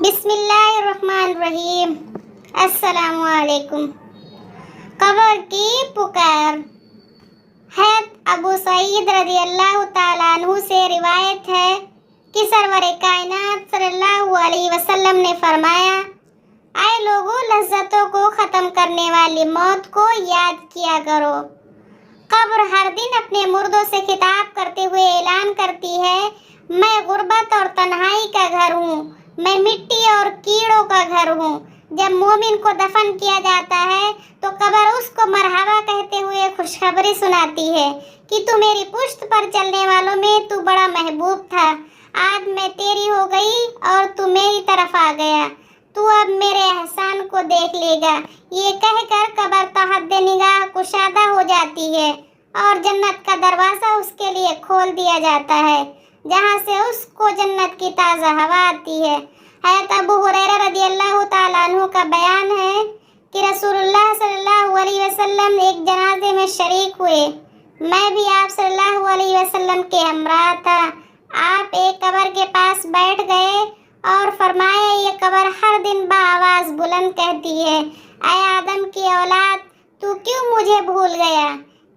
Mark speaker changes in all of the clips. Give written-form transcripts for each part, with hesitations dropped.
Speaker 1: بسم اللہ الرحمن الرحیم۔ السلام علیکم۔ قبر کی پکار۔ حضرت ابو سعید رضی اللہ تعالیٰ عنہ سے روایت ہے کہ سرور کائنات صلی اللہ علیہ وسلم نے فرمایا، اے لوگو، لذتوں کو ختم کرنے والی موت کو یاد کیا کرو۔ قبر ہر دن اپنے مردوں سے خطاب کرتے ہوئے اعلان کرتی ہے، میں غربت اور تنہائی کا گھر ہوں، میں مٹی اور کیڑوں کا گھر ہوں۔ جب مومن کو دفن کیا جاتا ہے تو قبر اس کو مرحبا کہتے ہوئے خوشخبری سناتی ہے کہ تو میری پشت پر چلنے والوں میں تو بڑا محبوب تھا، آج میں تیری ہو گئی اور تو میری طرف آ گیا، تو اب میرے احسان کو دیکھ لے گا۔ یہ کہہ کر قبر تحت نگاہ کشادہ ہو جاتی ہے اور جنت کا دروازہ اس کے لیے کھول دیا جاتا ہے، جہاں سے اس کو جنت کی تازہ ہوا آتی ہے۔ حضرت ابو ہریرہ رضی اللہ تعالیٰ عنہ کا بیان ہے کہ رسول اللہ صلی اللہ علیہ وسلم ایک جنازے میں شریک ہوئے، میں بھی آپ صلی اللہ علیہ وسلم کے ہمراہ تھا۔ آپ ایک قبر کے پاس بیٹھ گئے اور فرمایا، یہ قبر ہر دن بآواز بلند کہتی ہے، اے آدم کی اولاد، تو کیوں مجھے بھول گیا؟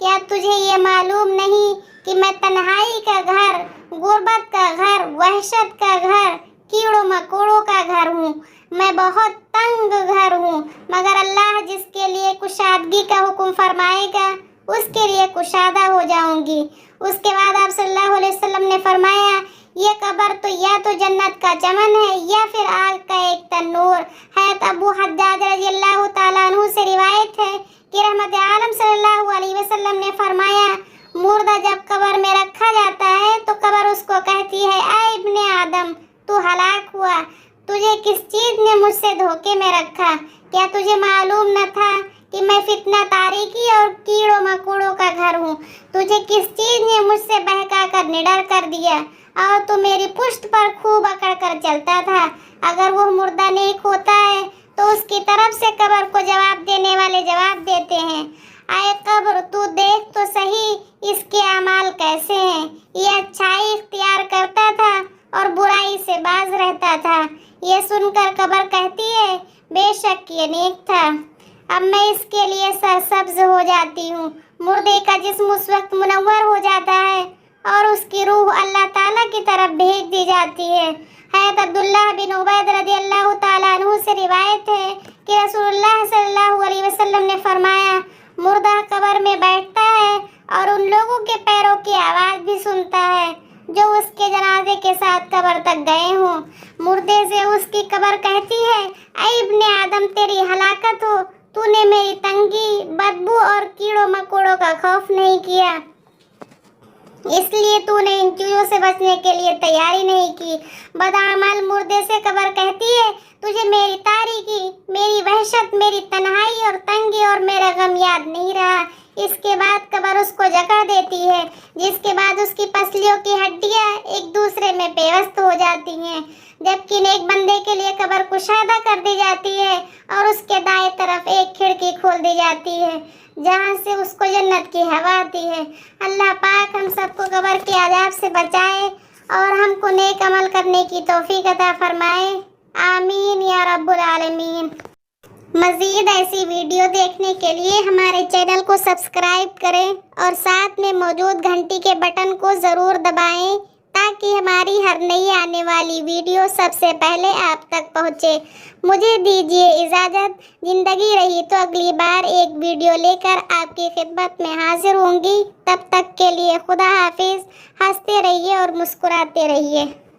Speaker 1: کیا تجھے یہ معلوم نہیں کہ میں تنہائی کا گھر، غربت کا گھر، وحشت کا گھر، کیڑوں مکوڑوں کا گھر ہوں؟ میں بہت تنگ گھر ہوں، مگر اللہ جس کے لیے کشادگی کا حکم فرمائے گا اس کے لیے کشادہ ہو جاؤں گی۔ اس کے بعد آپ صلی اللہ علیہ وسلم نے فرمایا، یہ قبر تو یا تو جنت کا چمن ہے یا پھر آگ کا ایک تنور۔ حضرت ابو حجاج رضی اللہ تعالیٰ عنہ سے روایت ہے کہ رحمت عالم صلی اللہ علیہ وسلم نے فرمایا، مردہ جب قبر میں رکھا جاتا ہے تو قبر اس کو کہتی ہے، اے ابن آدم، تو ہلاک ہوا، تجھے کس چیز نے مجھ سے دھوکے میں رکھا؟ کیا تجھے معلوم نہ تھا کہ میں فتنہ تاریکی اور کیڑوں مکوڑوں کا گھر ہوں؟ تجھے کس چیز نے مجھ سے بہکا کر نڈر کر دیا اور تو میری پشت پر خوب اکڑ کر چلتا تھا؟ اگر وہ مردہ نیک ہوتا ہے تو اس کی طرف سے قبر کو جواب دینے والے جواب دیتے ہیں، اے قبر، تو دیکھ تو صحیح اس کے اعمال کیسے ہیں، یہ اچھائی اختیار کرتا تھا اور برائی سے باز رہتا تھا۔ یہ سن کر قبر کہتی ہے، بے شک یہ نیک تھا، اب میں اس کے لیے سرسبز ہو جاتی ہوں۔ مردے کا جسم اس وقت منور ہو جاتا ہے اور اس کی روح اللہ تعالیٰ کی طرف بھیج دی جاتی ہے۔ حضرت عبداللہ بن عبید رضی اللہ تعالیٰ عنہ سے روایت ہے کہ رسول اللہ صلی اللہ علیہ وسلم نے فرمایا، مردہ قبر میں بیٹھتا ہے اور ان لوگوں کے پیروں کی آواز بھی سنتا ہے جو اس کے جنازے کے ساتھ قبر تک گئے ہوں۔ مردے سے اس کی قبر کہتی ہے، اے ابن آدم، تیری ہلاکت ہو، تو نے میری تنگی، بدبو اور کیڑوں مکوڑوں کا خوف نہیں کیا، اس لیے تو نے ان چیزوں سے بچنے کے لیے تیاری نہیں کی۔ بدعمل مردے سے قبر کہتی ہے، تجھے میری تاریکی، میری وحشت، میری تنہائی اور تنگی اور میرا غم یاد نہیں رہا۔ اس کے بعد قبر اس کو جکڑ دیتی ہے، جس کے بعد اس کی پسلیوں کی ہڈیاں ایک دوسرے میں پیوست ہو جاتی ہیں، جبکہ نیک بندے کے لیے قبر کشادہ کر دی جاتی ہے اور اس کے دائیں طرف ایک کھڑکی کھول دی جاتی ہے جہاں سے اس کو جنت کی ہوا آتی ہے۔ اللہ پاک ہم سب کو قبر کے عذاب سے بچائے اور ہم کو نیک عمل کرنے کی توفیق عطا فرمائے، آمین یا رب العالمین۔ مزید ایسی ویڈیو دیکھنے کے لیے ہمارے چینل کو سبسکرائب کریں اور ساتھ میں موجود گھنٹی کے بٹن کو ضرور دبائیں تاکہ ہماری ہر نئی آنے والی ویڈیو سب سے پہلے آپ تک پہنچے۔ مجھے دیجیے اجازت، زندگی رہی تو اگلی بار ایک ویڈیو لے کر آپ کی خدمت میں حاضر ہوں گی۔ تب تک کے لیے خدا حافظ، ہنستے رہیے اور مسکراتے رہیے۔